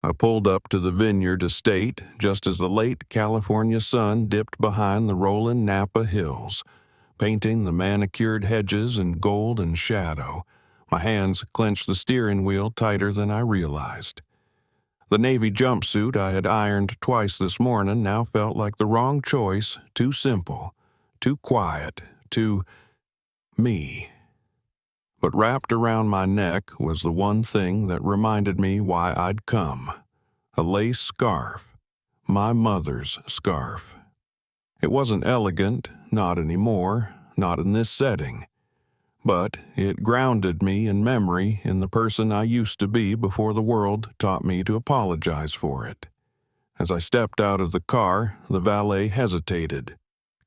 I pulled up to the Vineyard estate just as the late California sun dipped behind the rolling Napa hills, painting the manicured hedges in gold and shadow. My hands clenched the steering wheel tighter than I realized. The navy jumpsuit I had ironed twice this morning now felt like the wrong choice, too simple, too quiet, too me. But wrapped around my neck was the one thing that reminded me why I'd come. A lace scarf. My mother's scarf. It wasn't elegant, not anymore, not in this setting. But it grounded me in memory in the person I used to be before the world taught me to apologize for it. As I stepped out of the car, the valet hesitated.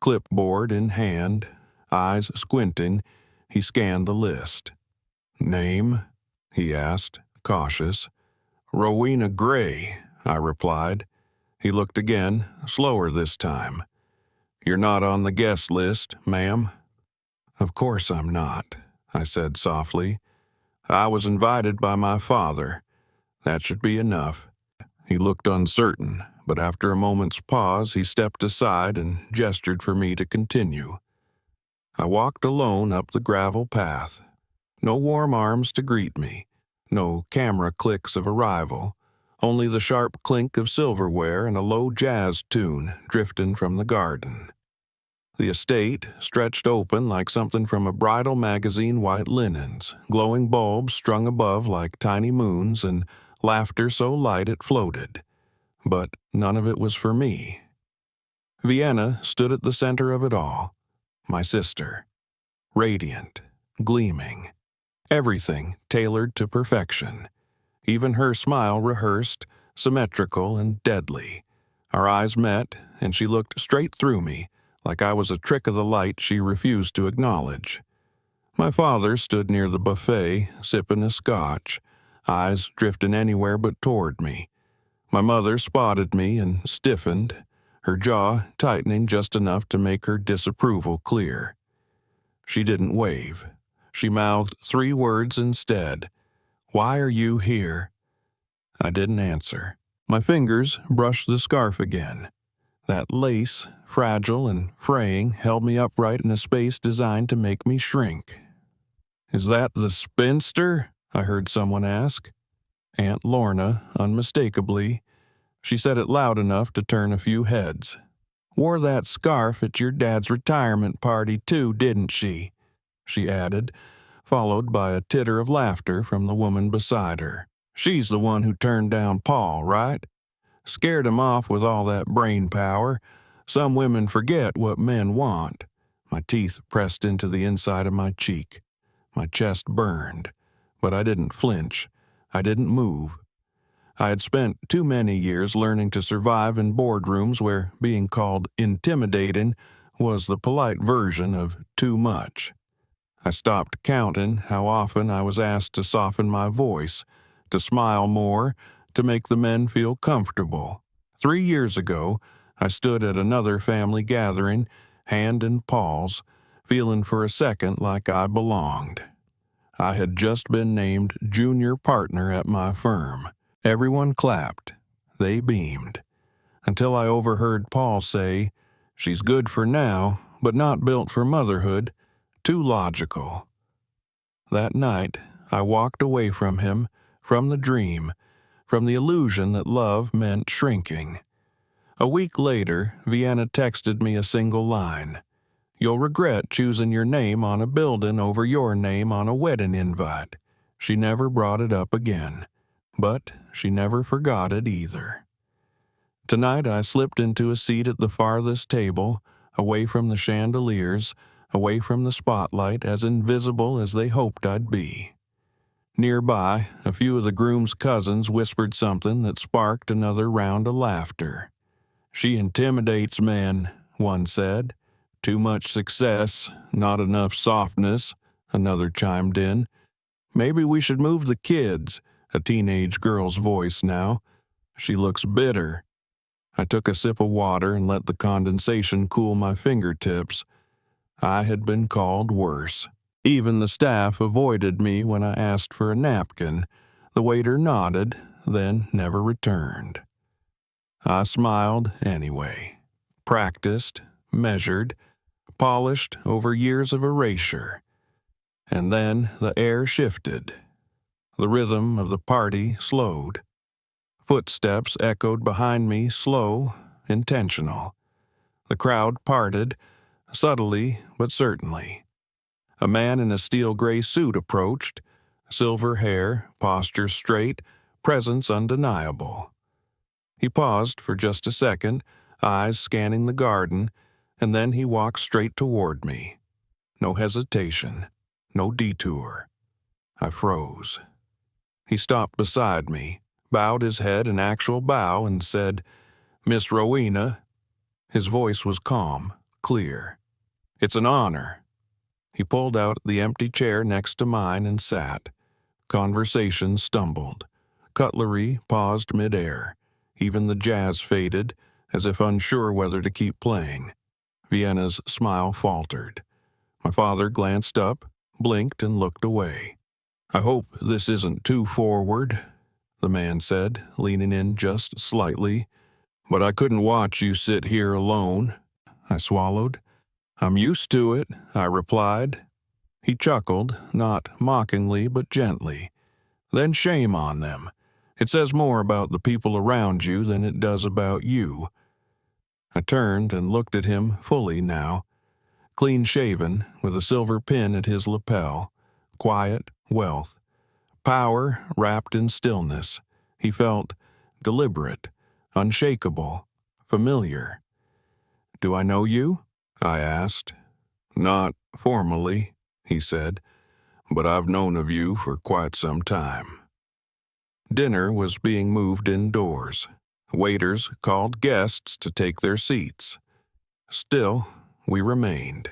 Clipboard in hand, eyes squinting, he scanned the list. "Name?" he asked, cautious. "Rowena Gray," I replied. He looked again, slower this time. "You're not on the guest list, ma'am." "Of course I'm not," I said softly. "I was invited by my father. That should be enough." He looked uncertain, but after a moment's pause he stepped aside and gestured for me to continue. I walked alone up the gravel path. No warm arms to greet me, no camera clicks of arrival, only the sharp clink of silverware and a low jazz tune drifting from the garden. The estate stretched open like something from a bridal magazine, white linens, glowing bulbs strung above like tiny moons, and laughter so light it floated. But none of it was for me. Vienna stood at the center of it all. My sister. Radiant, gleaming. Everything tailored to perfection. Even her smile rehearsed, symmetrical and deadly. Our eyes met, and she looked straight through me, like I was a trick of the light she refused to acknowledge. My father stood near the buffet, sipping a scotch, eyes drifting anywhere but toward me. My mother spotted me and stiffened, her jaw tightening just enough to make her disapproval clear. She didn't wave. She mouthed 3 words instead. "Why are you here?" I didn't answer. My fingers brushed the scarf again. That lace, fragile and fraying, held me upright in a space designed to make me shrink. "Is that the spinster?" I heard someone ask. Aunt Lorna, unmistakably. She said it loud enough to turn a few heads. "Wore that scarf at your dad's retirement party too, didn't she?" she added, followed by a titter of laughter from the woman beside her. "She's the one who turned down Paul, right? Scared him off with all that brain power. Some women forget what men want." My teeth pressed into the inside of my cheek. My chest burned, but I didn't flinch. I didn't move. I had spent too many years learning to survive in boardrooms where being called intimidating was the polite version of too much. I stopped counting how often I was asked to soften my voice, to smile more, to make the men feel comfortable. 3 years ago, I stood at another family gathering, hand in paws, feeling for a second like I belonged. I had just been named junior partner at my firm. Everyone clapped. They beamed. Until I overheard Paul say, "She's good for now, but not built for motherhood. Too logical." That night, I walked away from him, from the dream, from the illusion that love meant shrinking. A week later, Vienna texted me a single line. "You'll regret choosing your name on a building over your name on a wedding invite." She never brought it up again, but she never forgot it either. Tonight I slipped into a seat at the farthest table, away from the chandeliers, away from the spotlight, as invisible as they hoped I'd be. Nearby, a few of the groom's cousins whispered something that sparked another round of laughter. "She intimidates men," one said. "Too much success, not enough softness," another chimed in. "Maybe we should move the kids," a teenage girl's voice now. "She looks bitter." I took a sip of water and let the condensation cool my fingertips. I had been called worse. Even the staff avoided me when I asked for a napkin. The waiter nodded, then never returned. I smiled anyway, practiced, measured, polished over years of erasure. And then the air shifted. The rhythm of the party slowed. Footsteps echoed behind me, slow, intentional. The crowd parted, subtly but certainly. A man in a steel gray suit approached, silver hair, posture straight, presence undeniable. He paused for just a second, eyes scanning the garden, and then he walked straight toward me. No hesitation, no detour. I froze. He stopped beside me, bowed his head an actual bow, and said, "Miss Rowena." His voice was calm, clear. "It's an honor." He pulled out the empty chair next to mine and sat. Conversation stumbled. Cutlery paused midair. Even the jazz faded, as if unsure whether to keep playing. Vienna's smile faltered. My father glanced up, blinked, and looked away. "I hope this isn't too forward," the man said, leaning in just slightly. "But I couldn't watch you sit here alone." I swallowed. "I'm used to it," I replied. He chuckled, not mockingly but gently. "Then shame on them. It says more about the people around you than it does about you." I turned and looked at him fully now. Clean-shaven, with a silver pin at his lapel. Quiet, wealth. Power wrapped in stillness. He felt deliberate, unshakable, familiar. "Do I know you?" I asked. "Not formally," he said, "but I've known of you for quite some time." Dinner was being moved indoors. Waiters called guests to take their seats. Still, we remained.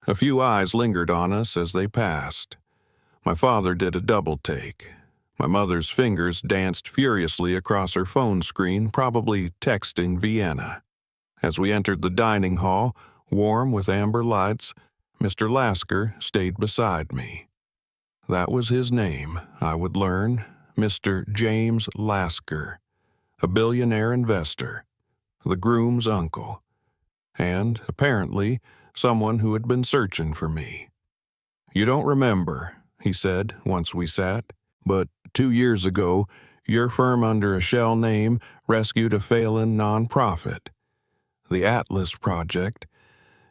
A few eyes lingered on us as they passed. My father did a double take. My mother's fingers danced furiously across her phone screen, probably texting Vienna. As we entered the dining hall, warm with amber lights, Mr. Lasker stayed beside me. That was his name, I would learn, Mr. James Lasker, a billionaire investor, the groom's uncle, and, apparently, someone who had been searching for me. "You don't remember," he said once we sat, "but 2 years ago, your firm under a shell name rescued a failing nonprofit. The Atlas Project.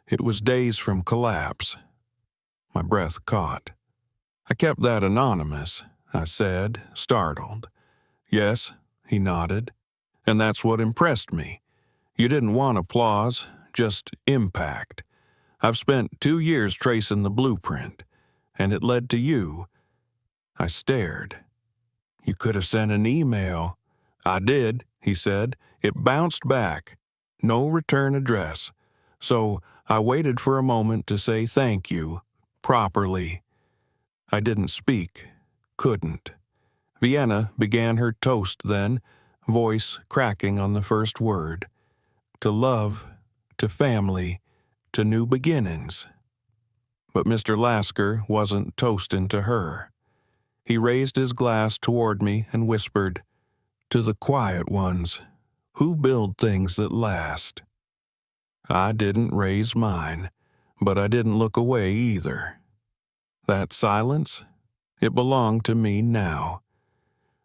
It was days from collapse." My breath caught. "I kept that anonymous," I said, startled. "Yes," he nodded, "and that's what impressed me. You didn't want applause, just impact. I've spent 2 years tracing the blueprint, and it led to you." I stared. "You could have sent an email." "I did," he said. "It bounced back. No return address. So I waited for a moment to say thank you, properly." I didn't speak, couldn't. Vienna began her toast then, voice cracking on the first word. "To love, to family, to new beginnings." But Mr. Lasker wasn't toasting to her. He raised his glass toward me and whispered, "To the quiet ones, who build things that last." I didn't raise mine, but I didn't look away either. That silence, it belonged to me now.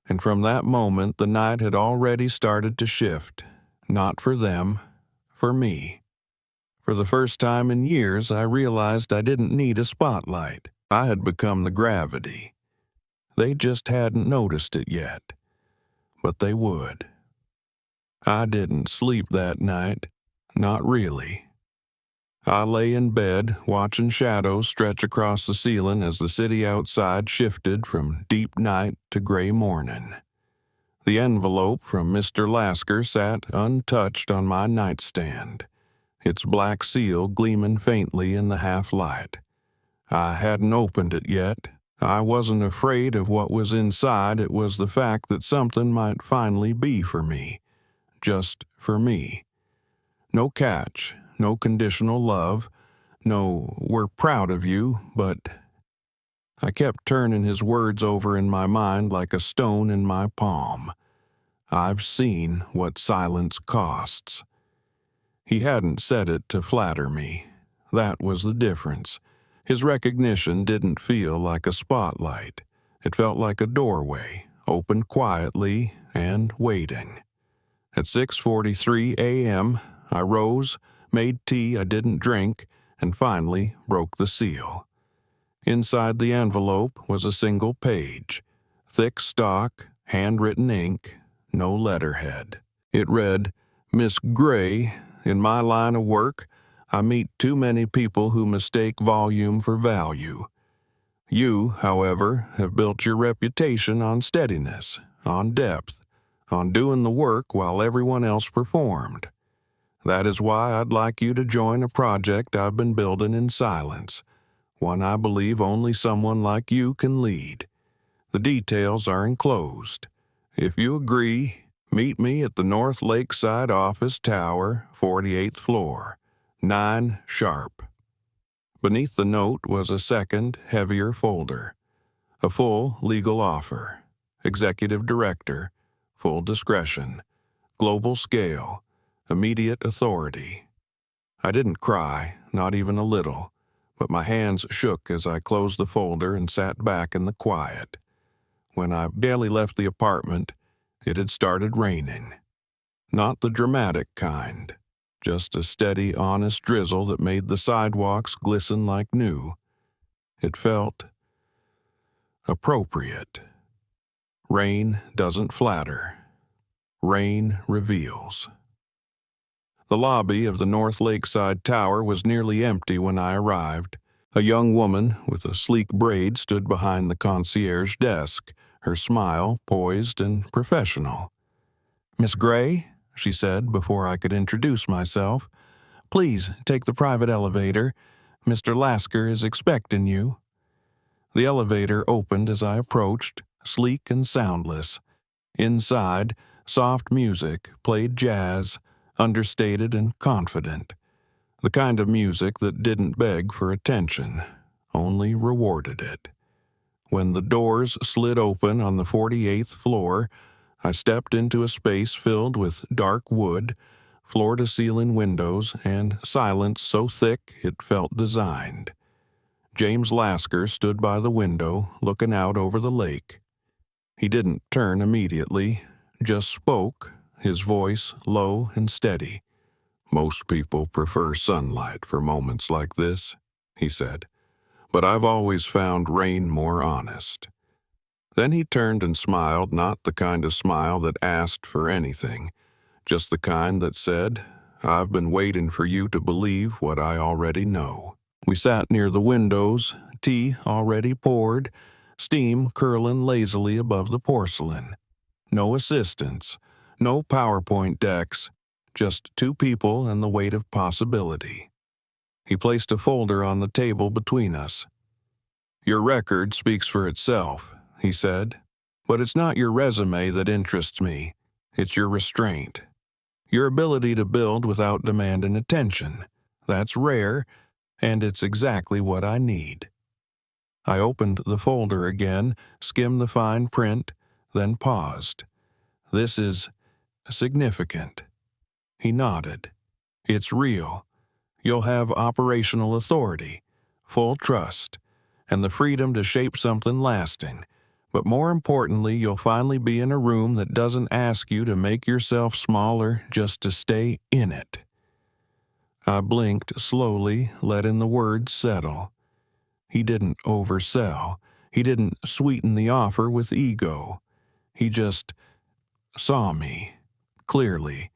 And from that moment the night had already started to shift, not for them, for me. For the first time in years, I realized I didn't need a spotlight. I had become the gravity. They just hadn't noticed it yet. But they would. I didn't sleep that night. Not really. I lay in bed, watching shadows stretch across the ceiling as the city outside shifted from deep night to gray morning. The envelope from Mr. Lasker sat untouched on my nightstand, its black seal gleaming faintly in the half-light. I hadn't opened it yet. I wasn't afraid of what was inside. It was the fact that something might finally be for me. Just for me. No catch, no conditional love, no "we're proud of you," but I kept turning his words over in my mind like a stone in my palm. I've seen what silence costs. He hadn't said it to flatter me. That was the difference. His recognition didn't feel like a spotlight. It felt like a doorway, opened quietly and waiting. At 6:43 a.m., I rose, made tea I didn't drink, and finally broke the seal. Inside the envelope was a single page, thick stock, handwritten ink, no letterhead. It read, "Miss Gray, in my line of work, I meet too many people who mistake volume for value. You, however, have built your reputation on steadiness, on depth, on doing the work while everyone else performed. That is why I'd like you to join a project I've been building in silence, one I believe only someone like you can lead. The details are enclosed. If you agree, meet me at the North Lakeside Office Tower, 48th floor, 9 sharp." Beneath the note was a second, heavier folder. A full legal offer. Executive Director. Full discretion. Global scale. Immediate authority. I didn't cry, not even a little, but my hands shook as I closed the folder and sat back in the quiet. When I barely left the apartment, it had started raining. Not the dramatic kind. Just a steady, honest drizzle that made the sidewalks glisten like new. It felt appropriate. Rain doesn't flatter. Rain reveals. The lobby of the North Lakeside Tower was nearly empty when I arrived. A young woman with a sleek braid stood behind the concierge desk, her smile poised and professional. "Miss Gray," she said before I could introduce myself, "please take the private elevator. Mr. Lasker is expecting you." The elevator opened as I approached, sleek and soundless. Inside, soft music played jazz, understated and confident. The kind of music that didn't beg for attention, only rewarded it. When the doors slid open on the 48th floor, I stepped into a space filled with dark wood, floor-to-ceiling windows, and silence so thick it felt designed. James Lasker stood by the window, looking out over the lake. He didn't turn immediately, just spoke, his voice low and steady. "Most people prefer sunlight for moments like this," he said, "but I've always found rain more honest." Then he turned and smiled, not the kind of smile that asked for anything, just the kind that said, "I've been waiting for you to believe what I already know." We sat near the windows, tea already poured, steam curling lazily above the porcelain. No assistants, no PowerPoint decks, just two people and the weight of possibility. He placed a folder on the table between us. "Your record speaks for itself," he said, "but it's not your resume that interests me. It's your restraint. Your ability to build without demanding attention. That's rare, and it's exactly what I need." I opened the folder again, skimmed the fine print, then paused. "This is significant." He nodded. "It's real. You'll have operational authority, full trust, and the freedom to shape something lasting. But more importantly, you'll finally be in a room that doesn't ask you to make yourself smaller just to stay in it." I blinked slowly, letting the words settle. He didn't oversell. He didn't sweeten the offer with ego. He just saw me, clearly,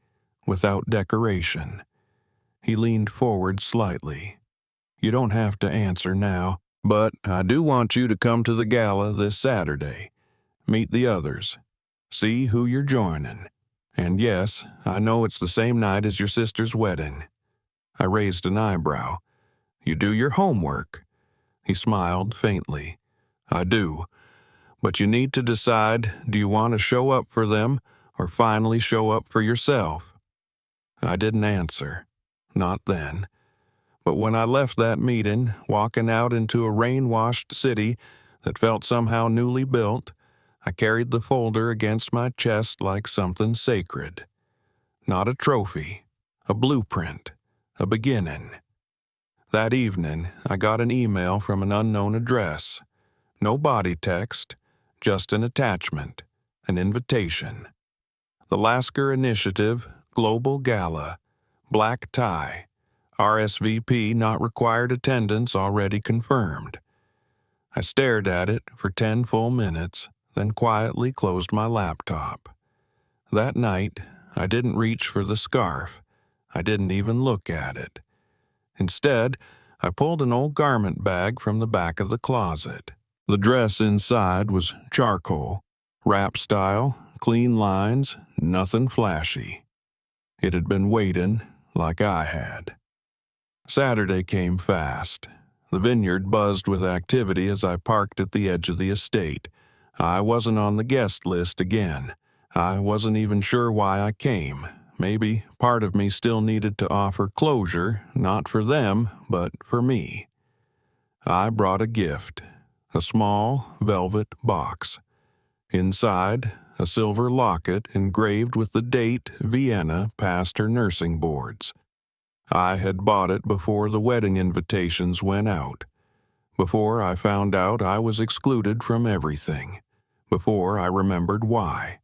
without decoration. He leaned forward slightly. "You don't have to answer now, but I do want you to come to the gala this Saturday. Meet the others. See who you're joining. And yes, I know it's the same night as your sister's wedding." I raised an eyebrow. "You do your homework." He smiled faintly. "I do. But you need to decide, do you want to show up for them or finally show up for yourself?" I didn't answer. Not then. But when I left that meeting, walking out into a rain-washed city, that felt somehow newly built, I carried the folder against my chest like something sacred. Not a trophy, a blueprint, a beginning. That evening, I got an email from an unknown address. No body text, just an attachment, an invitation. The Lasker Initiative Global Gala, black tie, RSVP not required attendance already confirmed. I stared at it for 10 full minutes, then quietly closed my laptop. That night, I didn't reach for the scarf. I didn't even look at it. Instead, I pulled an old garment bag from the back of the closet. The dress inside was charcoal, wrap style, clean lines, nothing flashy. It had been waiting like I had. Saturday came fast. The vineyard buzzed with activity as I parked at the edge of the estate. I wasn't on the guest list again. I wasn't even sure why I came. Maybe part of me still needed to offer closure, not for them, but for me. I brought a gift, a small velvet box. Inside, a silver locket engraved with the date Vienna passed her nursing boards. I had bought it before the wedding invitations went out, before I found out I was excluded from everything, before I remembered why.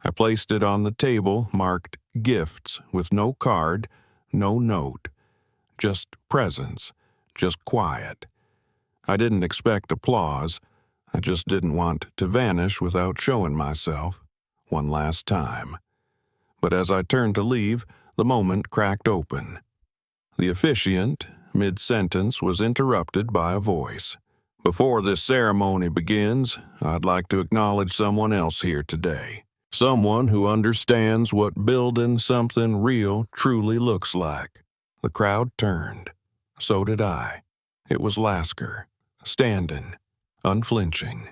I placed it on the table marked gifts with no card, no note, just presence, just quiet. I didn't expect applause. I just didn't want to vanish without showing myself one last time. But as I turned to leave, the moment cracked open. The officiant, mid-sentence, was interrupted by a voice. "Before this ceremony begins, I'd like to acknowledge someone else here today. Someone who understands what building something real truly looks like." The crowd turned. So did I. It was Lasker, standing, unflinching,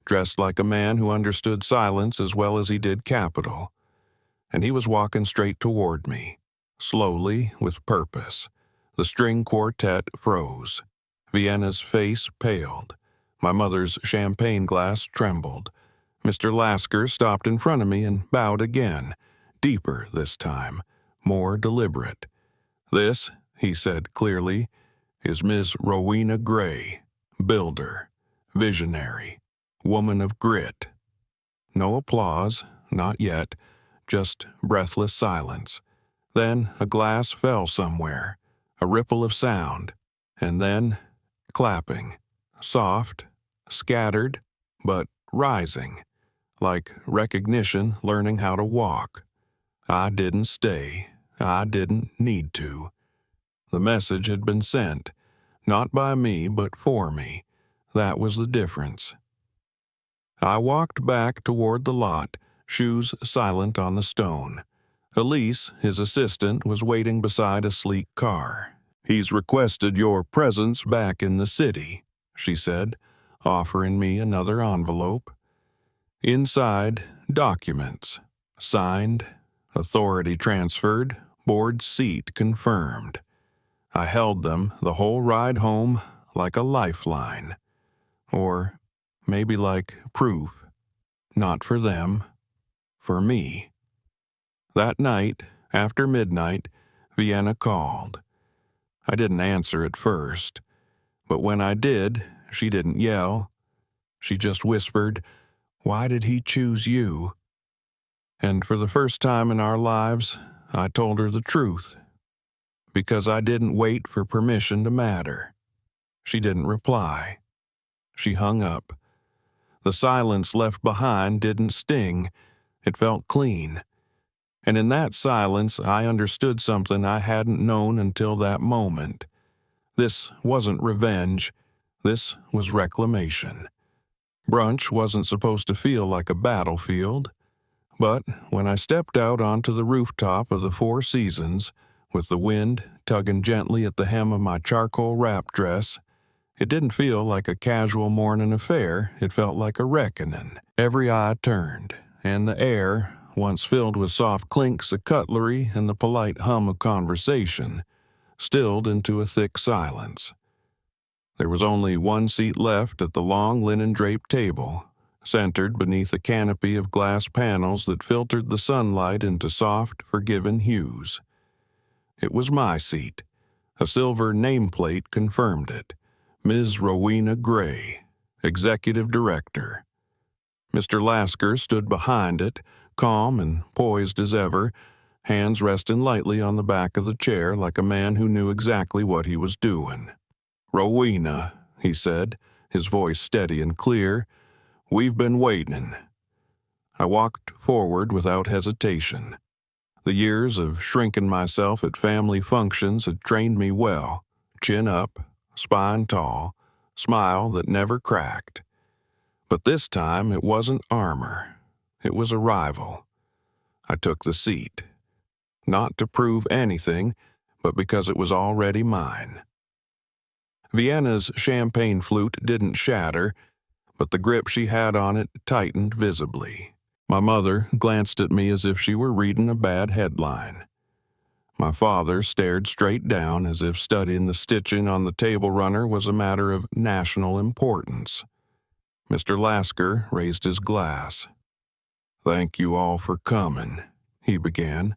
dressed like a man who understood silence as well as he did capital. And he was walking straight toward me, slowly, with purpose. The string quartet froze. Vienna's face paled. My mother's champagne glass trembled. Mr. Lasker stopped in front of me and bowed again, deeper this time, more deliberate. "This," he said clearly, "is Miss Rowena Gray, builder, visionary, woman of grit." No applause, not yet, just breathless silence. Then a glass fell somewhere, a ripple of sound, and then clapping, soft, scattered, but rising, like recognition learning how to walk. I didn't stay. I didn't need to. The message had been sent, not by me but for me. That was the difference. I walked back toward the lot, shoes silent on the stone. Elise, his assistant, was waiting beside a sleek car. "He's requested your presence back in the city," she said, offering me another envelope. Inside, documents. Signed, authority transferred, board seat confirmed. I held them the whole ride home like a lifeline. Or maybe like proof. Not for them, for me. That night, after midnight, Vienna called. I didn't answer at first, but when I did, she didn't yell. She just whispered, "Why did he choose you?" And for the first time in our lives, I told her the truth. Because I didn't wait for permission to matter. She didn't reply. She hung up. The silence left behind didn't sting. It felt clean. And in that silence, I understood something I hadn't known until that moment. This wasn't revenge. This was reclamation. Brunch wasn't supposed to feel like a battlefield. But when I stepped out onto the rooftop of the Four Seasons, with the wind tugging gently at the hem of my charcoal wrap dress, it didn't feel like a casual morning affair. It felt like a reckoning. Every eye turned, and the air, once filled with soft clinks of cutlery and the polite hum of conversation, stilled into a thick silence. There was only one seat left at the long linen-draped table, centered beneath a canopy of glass panels that filtered the sunlight into soft, forgiving hues. It was my seat. A silver nameplate confirmed it. Ms. Rowena Gray, Executive Director. Mr. Lasker stood behind it, calm and poised as ever, hands resting lightly on the back of the chair like a man who knew exactly what he was doing. "Rowena," he said, his voice steady and clear, "we've been waiting." I walked forward without hesitation. The years of shrinking myself at family functions had trained me well. Chin up, spine tall, smile that never cracked. But this time it wasn't armor. It was arrival. I took the seat. Not to prove anything, but because it was already mine. Vienna's champagne flute didn't shatter, but the grip she had on it tightened visibly. My mother glanced at me as if she were reading a bad headline. My father stared straight down as if studying the stitching on the table runner was a matter of national importance. Mr. Lasker raised his glass. "Thank you all for coming," he began.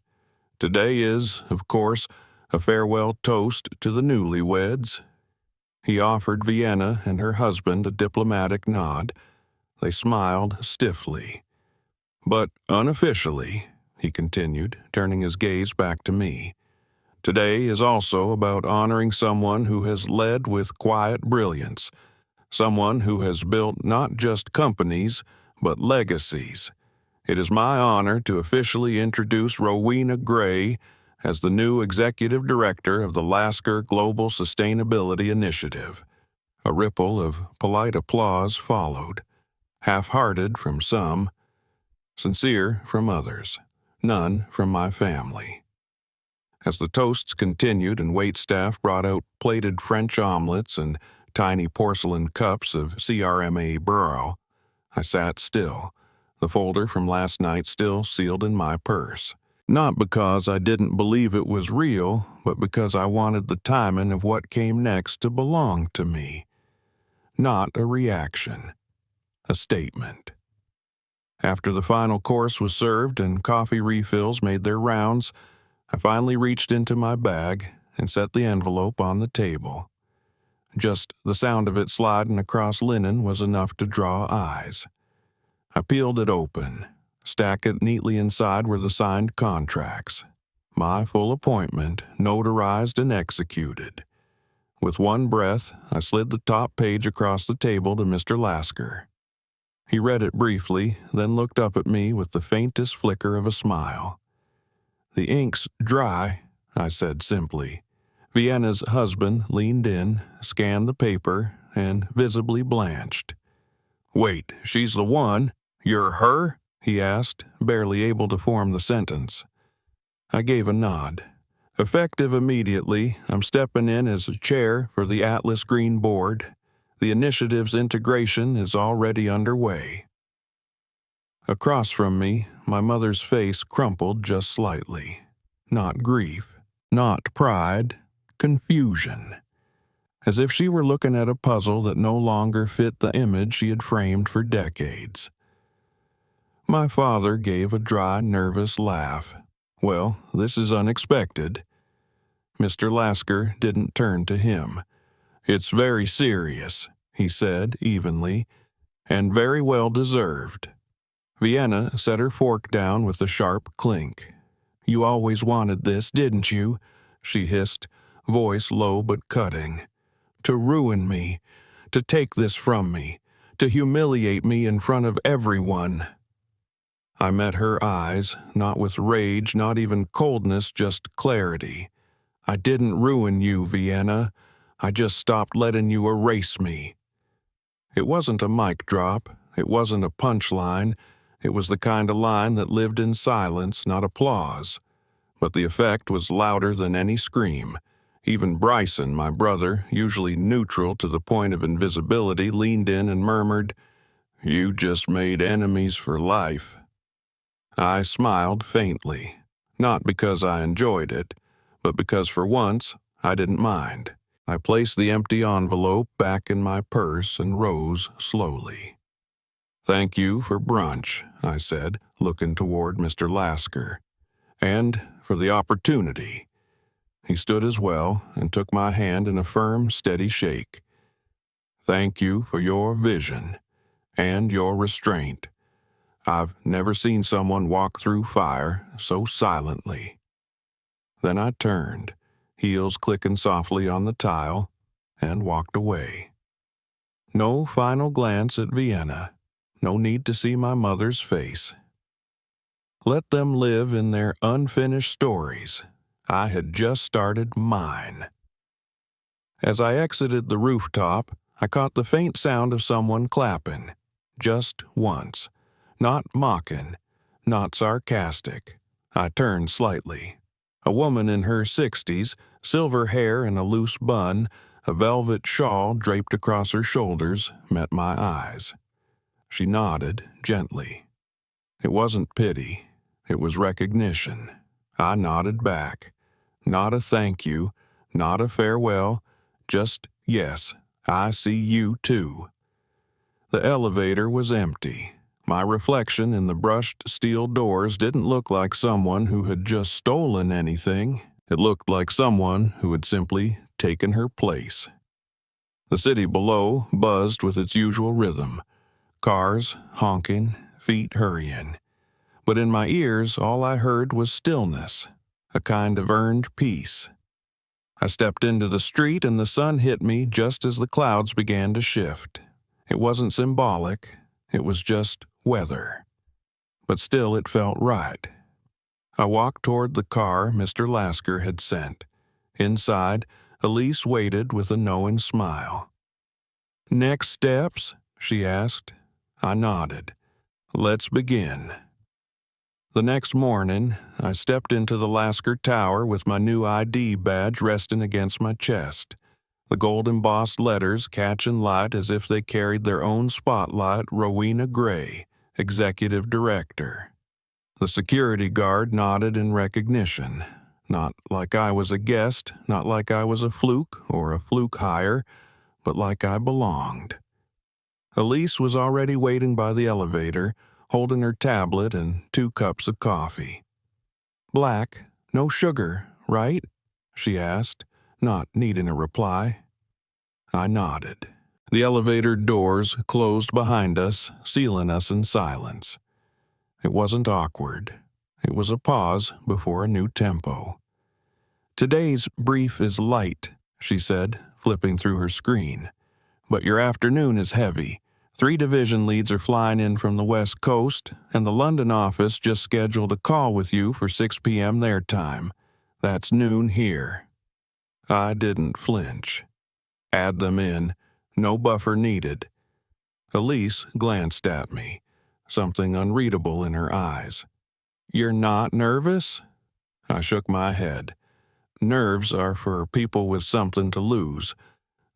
"Today is, of course, a farewell toast to the newlyweds." He offered Vienna and her husband a diplomatic nod. They smiled stiffly. "But unofficially," he continued, turning his gaze back to me, "today is also about honoring someone who has led with quiet brilliance, someone who has built not just companies, but legacies. It is my honor to officially introduce Rowena Gray as the new Executive Director of the Lasker Global Sustainability Initiative." A ripple of polite applause followed, half-hearted from some, sincere from others, none from my family. As the toasts continued and waitstaff brought out plated French omelets and tiny porcelain cups of CRMA Burrell, I sat still, the folder from last night still sealed in my purse. Not because I didn't believe it was real, but because I wanted the timing of what came next to belong to me. Not a reaction, a statement. After the final course was served and coffee refills made their rounds, I finally reached into my bag and set the envelope on the table. Just the sound of it sliding across linen was enough to draw eyes. I peeled it open. Stacked it neatly inside were the signed contracts. My full appointment, notarized and executed. With one breath, I slid the top page across the table to Mr. Lasker. He read it briefly, then looked up at me with the faintest flicker of a smile. "The ink's dry," I said simply. Vienna's husband leaned in, scanned the paper, and visibly blanched. "Wait, she's the one? You're her?" he asked, barely able to form the sentence. I gave a nod. "Effective immediately, I'm stepping in as chair for the Atlas Green Board. The initiative's integration is already underway." Across from me, my mother's face crumpled just slightly. Not grief, not pride, confusion. As if she were looking at a puzzle that no longer fit the image she had framed for decades. My father gave a dry, nervous laugh. "Well, this is unexpected." Mr. Lasker didn't turn to him. "It's very serious," he said evenly, "and very well deserved." Vienna set her fork down with a sharp clink. "You always wanted this, didn't you?" she hissed, voice low but cutting. "To ruin me, to take this from me, to humiliate me in front of everyone." I met her eyes, not with rage, not even coldness, just clarity. "I didn't ruin you, Vienna. I just stopped letting you erase me." It wasn't a mic drop. It wasn't a punchline. It was the kind of line that lived in silence, not applause. But the effect was louder than any scream. Even Bryson, my brother, usually neutral to the point of invisibility, leaned in and murmured, "You just made enemies for life." I smiled faintly, not because I enjoyed it, but because for once I didn't mind. I placed the empty envelope back in my purse and rose slowly. "Thank you for brunch," I said, looking toward Mr. Lasker, "and for the opportunity." He stood as well and took my hand in a firm, steady shake. "Thank you for your vision and your restraint. I've never seen someone walk through fire so silently." Then I turned, heels clicking softly on the tile, and walked away. No final glance at Vienna. No need to see my mother's face. Let them live in their unfinished stories. I had just started mine. As I exited the rooftop, I caught the faint sound of someone clapping. Just once. Not mocking, not sarcastic. I turned slightly. A woman in her 60s, silver hair in a loose bun, a velvet shawl draped across her shoulders, met my eyes. She nodded gently. It wasn't pity. It was recognition. I nodded back. Not a thank you, not a farewell, just yes, I see you too. The elevator was empty. My reflection in the brushed steel doors didn't look like someone who had just stolen anything. It looked like someone who had simply taken her place. The city below buzzed with its usual rhythm. Cars honking, feet hurrying. But in my ears, all I heard was stillness, a kind of earned peace. I stepped into the street and the sun hit me just as the clouds began to shift. It wasn't symbolic, it was just weather. But still it felt right. I walked toward the car Mr. Lasker had sent. Inside, Elise waited with a knowing smile. "Next steps?" she asked. I nodded. "Let's begin." The next morning, I stepped into the Lasker Tower with my new ID badge resting against my chest. The gold-embossed letters catching light as if they carried their own spotlight. Rowena Gray, Executive Director. The security guard nodded in recognition. Not like I was a guest, not like I was a fluke or a fluke hire, but like I belonged. Elise was already waiting by the elevator, holding her tablet and 2 cups of coffee. "Black, no sugar, right?" she asked, not needing a reply. I nodded. The elevator doors closed behind us, sealing us in silence. It wasn't awkward. It was a pause before a new tempo. "Today's brief is light," she said, flipping through her screen. "But your afternoon is heavy. 3 division leads are flying in from the West Coast, and the London office just scheduled a call with you for 6 p.m. their time. That's noon here." I didn't flinch. Add them in. No buffer needed. Elise glanced at me, something unreadable in her eyes. "You're not nervous?" I shook my head. Nerves are for people with something to lose.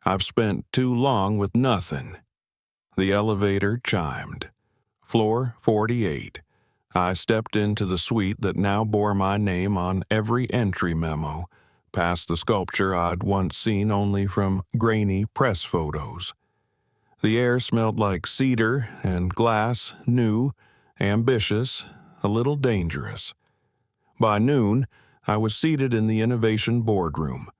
I've spent too long with nothing. The elevator chimed. Floor 48. I stepped into the suite that now bore my name on every entry memo, past the sculpture I'd once seen only from grainy press photos. The air smelled like cedar and glass, new, ambitious, a little dangerous. By noon, I was seated in the Innovation Boardroom,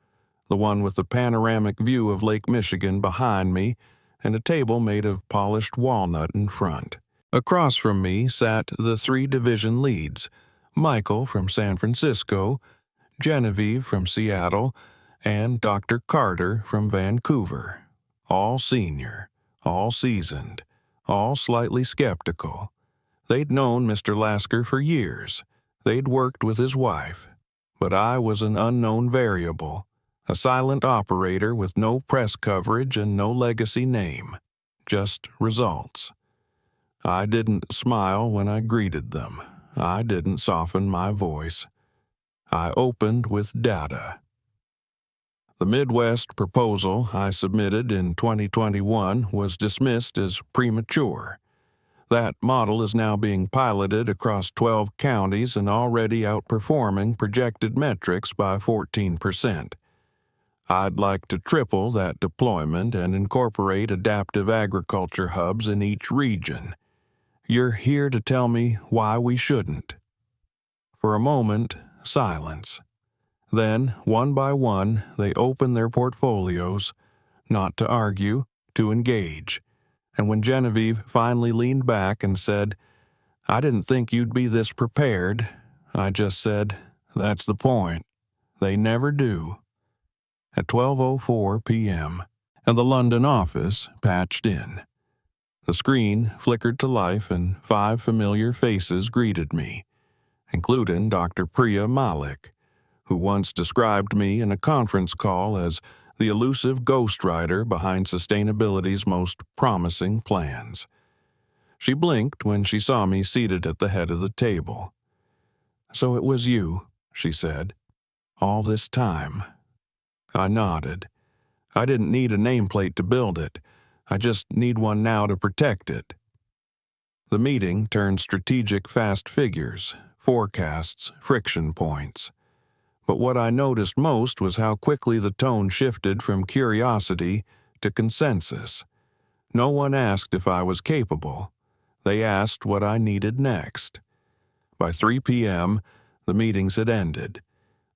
the one with the panoramic view of Lake Michigan behind me and a table made of polished walnut in front. Across from me sat the 3 division leads, Michael from San Francisco, Genevieve from Seattle, and Dr. Carter from Vancouver. All senior, all seasoned, all slightly skeptical. They'd known Mr. Lasker for years. They'd worked with his wife. But I was an unknown variable, a silent operator with no press coverage and no legacy name, just results. I didn't smile when I greeted them. I didn't soften my voice. I opened with data. The Midwest proposal I submitted in 2021 was dismissed as premature. That model is now being piloted across 12 counties and already outperforming projected metrics by 14%. I'd like to triple that deployment and incorporate adaptive agriculture hubs in each region. You're here to tell me why we shouldn't." For a moment, silence. Then, one by one, they opened their portfolios, not to argue, to engage. And when Genevieve finally leaned back and said, "I didn't think you'd be this prepared," I just said, "That's the point. They never do." At 12:04 p.m., and the London office patched in. The screen flickered to life and 5 familiar faces greeted me, including Dr. Priya Malik, who once described me in a conference call as the elusive ghostwriter behind sustainability's most promising plans. She blinked when she saw me seated at the head of the table. "So it was you," she said, "all this time." I nodded. I didn't need a nameplate to build it. I just need one now to protect it. The meeting turned strategic fast figures, forecasts, friction points. But what I noticed most was how quickly the tone shifted from curiosity to consensus. No one asked if I was capable. They asked what I needed next. By 3 p.m., the meetings had ended,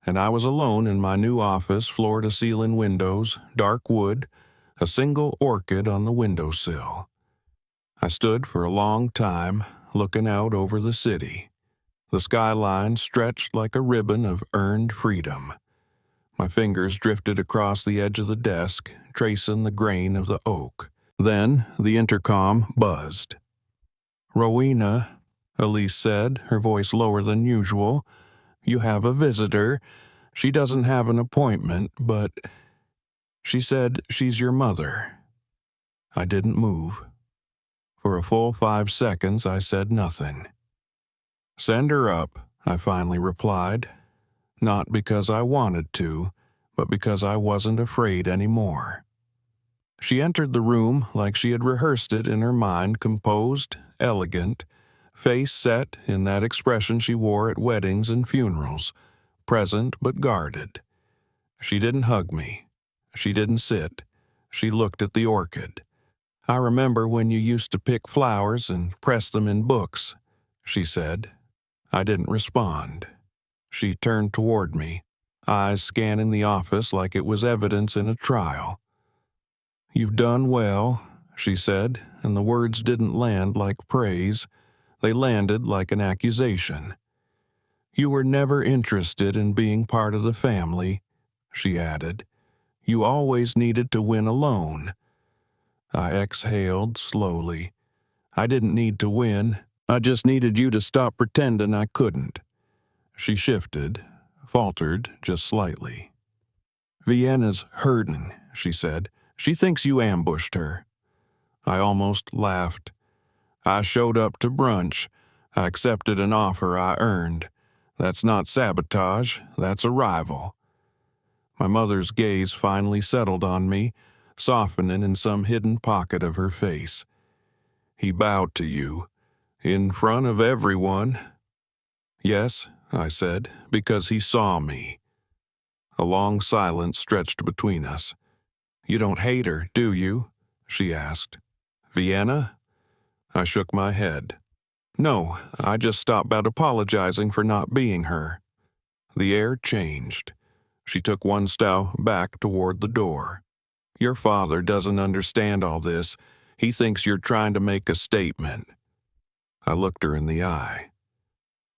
and I was alone in my new office, floor-to-ceiling windows, dark wood, a single orchid on the windowsill. I stood for a long time, looking out over the city. The skyline stretched like a ribbon of earned freedom. My fingers drifted across the edge of the desk, tracing the grain of the oak. Then the intercom buzzed. "Rowena," Elise said, her voice lower than usual, "you have a visitor. She doesn't have an appointment, but she said she's your mother." I didn't move. For a full 5 seconds, I said nothing. "Send her up," I finally replied, not because I wanted to, but because I wasn't afraid anymore. She entered the room like she had rehearsed it in her mind, composed, elegant, face set in that expression she wore at weddings and funerals, present but guarded. She didn't hug me. She didn't sit. She looked at the orchid. "I remember when you used to pick flowers and press them in books," she said. I didn't respond. She turned toward me, eyes scanning the office like it was evidence in a trial. "You've done well," she said, and the words didn't land like praise. They landed like an accusation. "You were never interested in being part of the family," she added. "You always needed to win alone." I exhaled slowly. I didn't need to win. I just needed you to stop pretending I couldn't. She shifted, faltered just slightly. "Vienna's hurting," she said. "She thinks you ambushed her." I almost laughed. "I showed up to brunch. I accepted an offer I earned. That's not sabotage, that's arrival." My mother's gaze finally settled on me, softening in some hidden pocket of her face. "He bowed to you. In front of everyone." "Yes," I said, "because he saw me." A long silence stretched between us. "You don't hate her, do you?" she asked. "Vienna?" I shook my head. "No, I just stopped about apologizing for not being her." The air changed. She took one step back toward the door. "Your father doesn't understand all this. He thinks you're trying to make a statement." I looked her in the eye.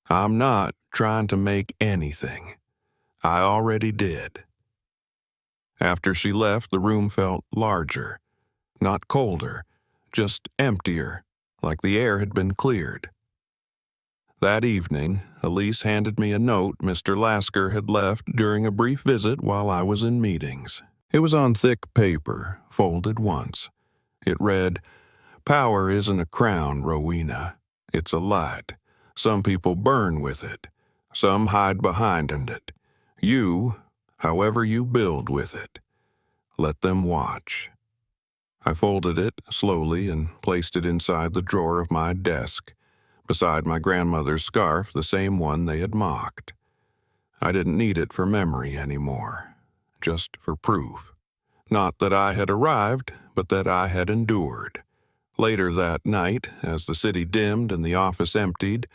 "I'm not trying to make anything. I already did." After she left, the room felt larger, not colder, just emptier, like the air had been cleared. That evening, Elise handed me a note Mr. Lasker had left during a brief visit while I was in meetings. It was on thick paper, folded once. It read, "Power isn't a crown, Rowena. It's a light. Some people burn with it. Some hide behind it. You, however you build with it. Let them watch." I folded it slowly and placed it inside the drawer of my desk, beside my grandmother's scarf, the same one they had mocked. I didn't need it for memory anymore. just for proof. Not that I had arrived, but that I had endured. Later that night, as the city dimmed and the office emptied,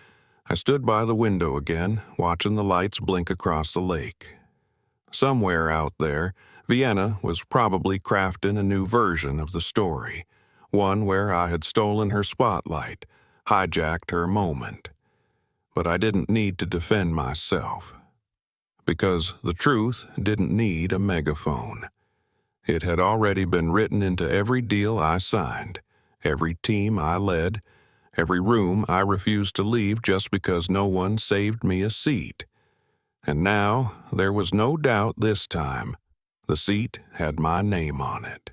I stood by the window again, watching the lights blink across the lake. Somewhere out there, Vienna was probably crafting a new version of the story, one where I had stolen her spotlight, hijacked her moment. But I didn't need to defend myself, because the truth didn't need a megaphone. It had already been written into every deal I signed, every team I led, every room I refused to leave just because no one saved me a seat. And now there was no doubt this time the seat had my name on it.